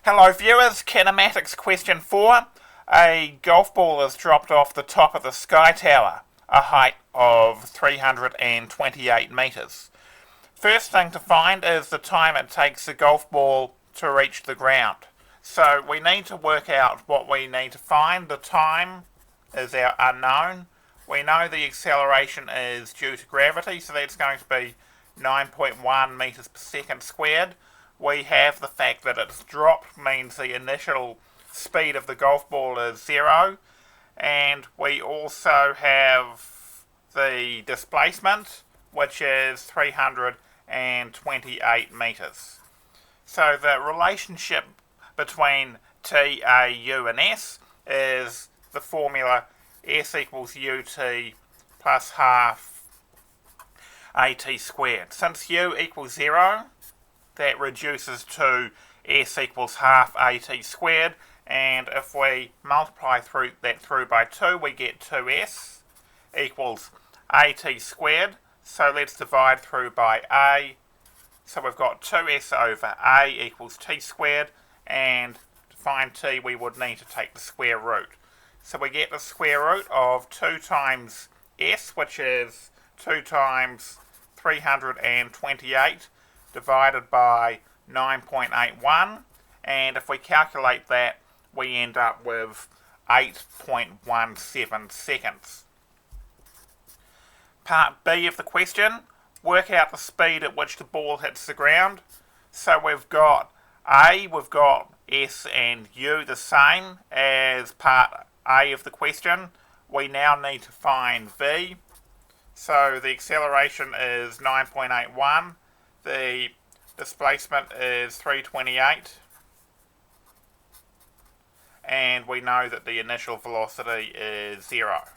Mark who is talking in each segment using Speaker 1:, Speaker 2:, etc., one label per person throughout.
Speaker 1: Hello viewers, Kinematics question 4. A golf ball is dropped off the top of the sky tower, a height of 328 metres. First thing to find is the time it takes the golf ball to reach the ground. So we need to work out what we need to find. The time is our unknown. We know the acceleration is due to gravity, so that's going to be 9.1 metres per second squared. We have the fact that it's dropped, means the initial speed of the golf ball is 0, and we also have the displacement, which is 328 metres. So the relationship between T, A, U and S is the formula S equals UT plus half AT squared. Since U equals 0, that reduces to S equals half AT squared, and if we multiply that through by 2, we get 2S equals AT squared. So let's divide through by A. So we've got 2S over A equals T squared, and to find T we would need to take the square root. So we get the square root of 2 times S, which is 2 times 328, divided by 9.81, and if we calculate that, we end up with 8.17 seconds. Part B of the question, work out the speed at which the ball hits the ground. So we've got A, we've got S and U the same as part A of the question. We now need to find V. So the acceleration is 9.81. The displacement is 328, and we know that the initial velocity is 0.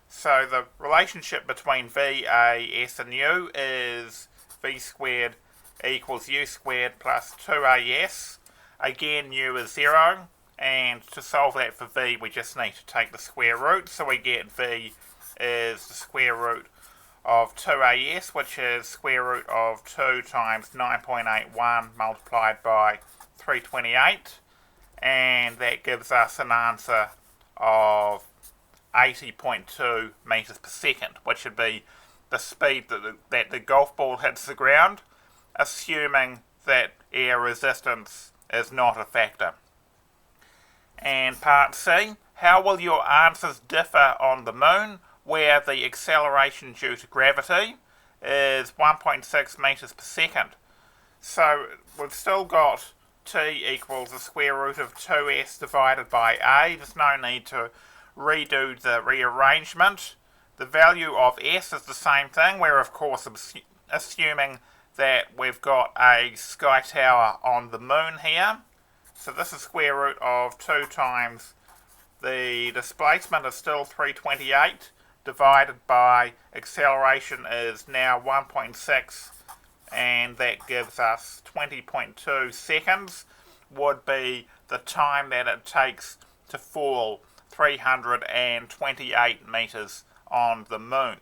Speaker 1: So the relationship between V, A, S and U is V squared equals U squared plus 2AS. Again, U is 0, and to solve that for V we just need to take the square root, so we get V is the square root of 2AS, which is square root of 2 times 9.81 multiplied by 328, and that gives us an answer of 80.2 metres per second, which would be the speed that the golf ball hits the ground, assuming that air resistance is not a factor. And part C, how will your answers differ on the moon, where the acceleration due to gravity is 1.6 metres per second. So we've still got T equals the square root of 2S divided by A. There's no need to redo the rearrangement. The value of S is the same thing. We're of course assuming that we've got a sky tower on the moon here. So this is square root of 2 times the displacement is still 328 divided by acceleration is now 1.6, and that gives us 20.2 seconds would be the time that it takes to fall 328 metres on the moon.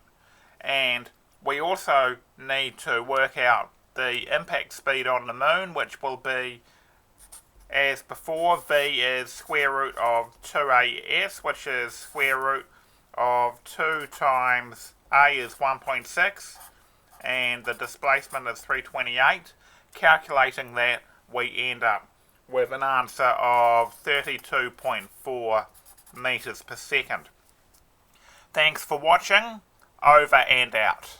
Speaker 1: And we also need to work out the impact speed on the moon, which will be, as before, V is square root of 2AS, which is square root of 2 times A is 1.6, and the displacement is 328. Calculating that, we end up with an answer of 32.4 metres per second. Thanks for watching. Over and out.